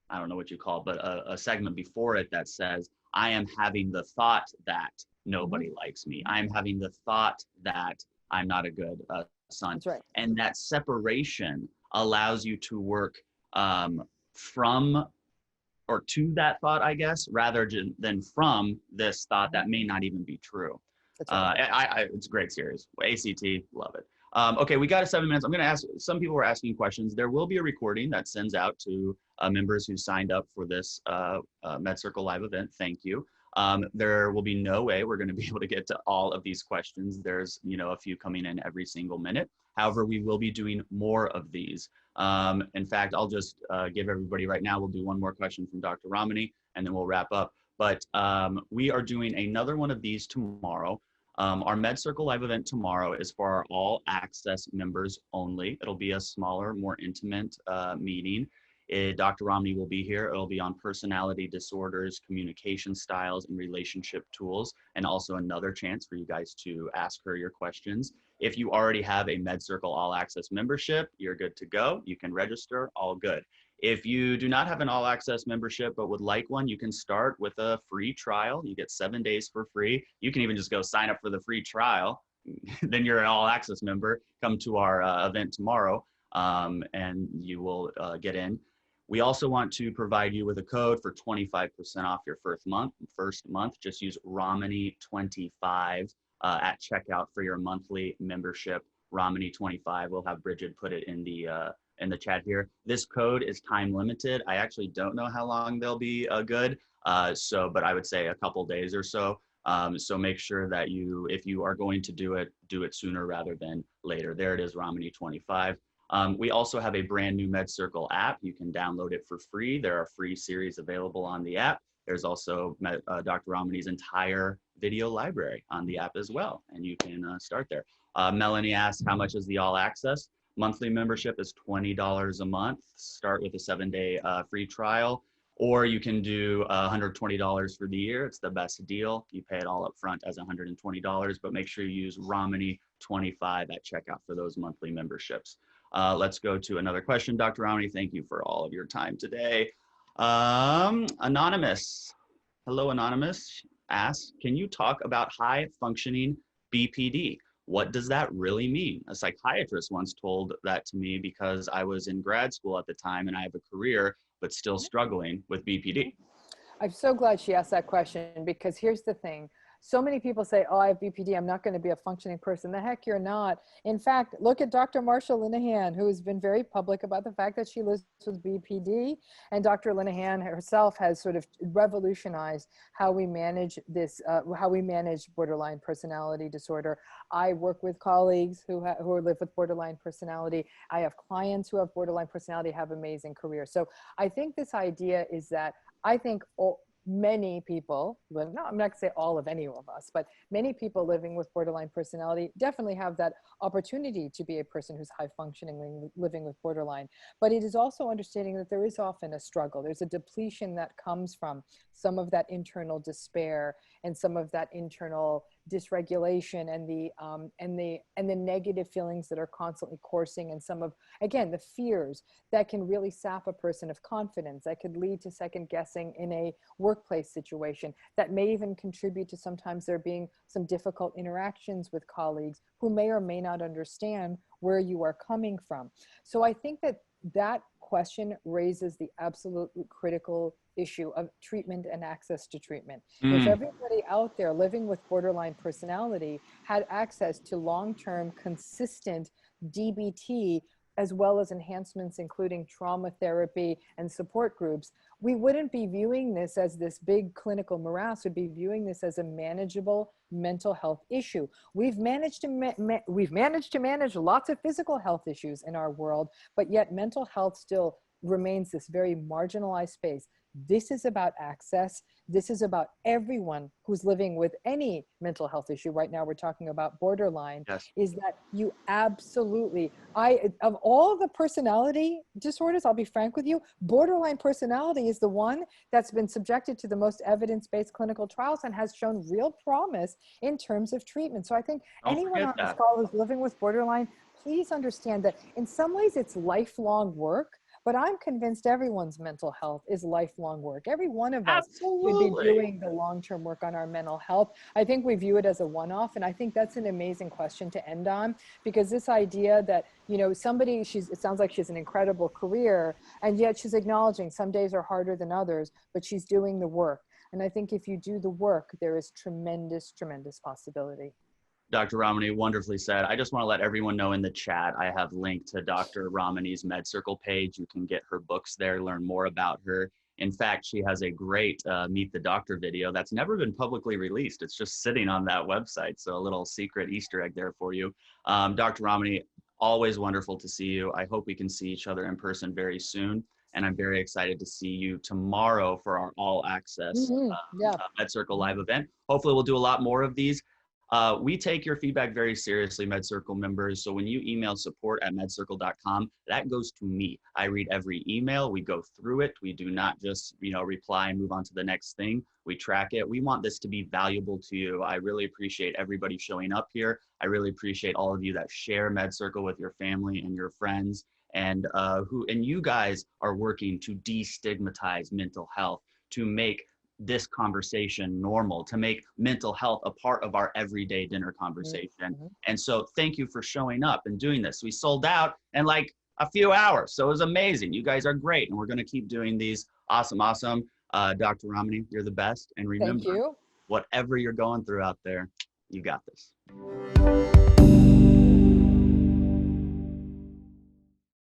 I don't know what you call it, but a segment before it that says, I am having the thought that nobody likes me. I'm having the thought that I'm not a good son. That's right. And that separation allows you to work from or to that thought, I guess, rather than from this thought that may not even be true. That's right. It's a great series. ACT, love it. Okay, we got 7 minutes. I'm going to ask, some people were asking questions. There will be a recording that sends out to members who signed up for this MedCircle live event. Thank you. There will be no way we're going to be able to get to all of these questions. There's, a few coming in every single minute. However, we will be doing more of these. In fact, I'll just give everybody right now, we'll do one more question from Dr. Ramani, and then we'll wrap up. But we are doing another one of these tomorrow. Our MedCircle live event tomorrow is for our all access members only. It'll be a smaller, more intimate meeting. Dr. Ramani will be here. It'll be on personality disorders, communication styles, and relationship tools, and also another chance for you guys to ask her your questions. If you already have a MedCircle All Access membership, you're good to go. You can register, all good. If you do not have an All Access membership but would like one, you can start with a free trial. You get 7 days for free. You can even just go sign up for the free trial. Then you're an All Access member. Come to our event tomorrow, and you will get in. We also want to provide you with a code for 25% off your first month. Just use Ramani25 at checkout for your monthly membership. Ramani25. We'll have Bridget put it in the chat here. This code is time limited. I actually don't know how long they'll be good. But I would say a couple days or so. So make sure that if you are going to do it sooner rather than later. There it is, Ramani25. We also have a brand new MedCircle app. You can download it for free. There are free series available on the app. There's also Dr. Ramani's entire video library on the app as well, and you can start there. Melanie asked, how much is the all access? Monthly membership is $20 a month. Start with a 7-day free trial, or you can do $120 for the year. It's the best deal. You pay it all up front as $120, but make sure you use Ramani25 at checkout for those monthly memberships. Let's go to another question. Dr. Ramani, thank you for all of your time today. Anonymous, hello Anonymous, asks, can you talk about high functioning BPD? What does that really mean? A psychiatrist once told that to me because I was in grad school at the time and I have a career, but still struggling with BPD. I'm so glad she asked that question, because here's the thing. So many people say, oh, I have BPD, I'm not going to be a functioning person. The heck you're not. In fact, look at Dr. Marsha Linehan, who has been very public about the fact that she lives with BPD. And Dr. Linehan herself has sort of revolutionized how we manage this, how we manage borderline personality disorder. I work with colleagues who live with borderline personality. I have clients who have borderline personality, have amazing careers. So I think this idea is that I think many people, well, no, I'm not gonna say all of any of us, but many people living with borderline personality definitely have that opportunity to be a person who's high functioning living with borderline. But it is also understanding that there is often a struggle. There's a depletion that comes from some of that internal despair and some of that internal dysregulation and the negative feelings that are constantly coursing, and some of, again, the fears that can really sap a person of confidence, that could lead to second guessing in a workplace situation, that may even contribute to sometimes there being some difficult interactions with colleagues who may or may not understand where you are coming from. So I think that that question raises the absolute critical issue of treatment and access to treatment. If everybody out there living with borderline personality had access to long-term consistent DBT, as well as enhancements including trauma therapy and support groups, we wouldn't be viewing this as this big clinical morass. We'd be viewing this as a manageable mental health issue. We've managed to manage lots of physical health issues in our world, but yet mental health still remains this very marginalized space. This is about access. This is about everyone who's living with any mental health issue. Right now, we're talking about borderline. Yes. Is that you absolutely, of all the personality disorders, I'll be frank with you, borderline personality is the one that's been subjected to the most evidence-based clinical trials and has shown real promise in terms of treatment. So I think anyone on this call who's living with borderline, please understand that in some ways it's lifelong work. But I'm convinced everyone's mental health is lifelong work. Every one of us should be doing the long-term work on our mental health. I think we view it as a one-off, and I think that's an amazing question to end on, because this idea that, you know, somebody, it sounds like she's an incredible career, and yet she's acknowledging some days are harder than others, but she's doing the work. And I think if you do the work, there is tremendous, tremendous possibility. Dr. Ramani, wonderfully said. I just want to let everyone know in the chat, I have linked to Dr. Ramani's MedCircle page. You can get her books there, learn more about her. In fact, she has a great Meet the Doctor video that's never been publicly released. It's just sitting on that website. So a little secret Easter egg there for you. Dr. Ramani, always wonderful to see you. I hope we can see each other in person very soon. And I'm very excited to see you tomorrow for our all access MedCircle live event. Hopefully we'll do a lot more of these. We take your feedback very seriously, MedCircle members. So when you email support@medcircle.com, that goes to me. I read every email. We go through it. We do not just, reply and move on to the next thing. We track it. We want this to be valuable to you. I really appreciate everybody showing up here. I really appreciate all of you that share MedCircle with your family and your friends, and you guys are working to destigmatize mental health, to make this conversation normal, to make mental health a part of our everyday dinner conversation. And so thank you for showing up and doing this. We sold out in like a few hours. So it was amazing. You guys are great. And we're going to keep doing these. Awesome. Dr. Ramani, you're the best. And remember, whatever you're going through out there, you got this.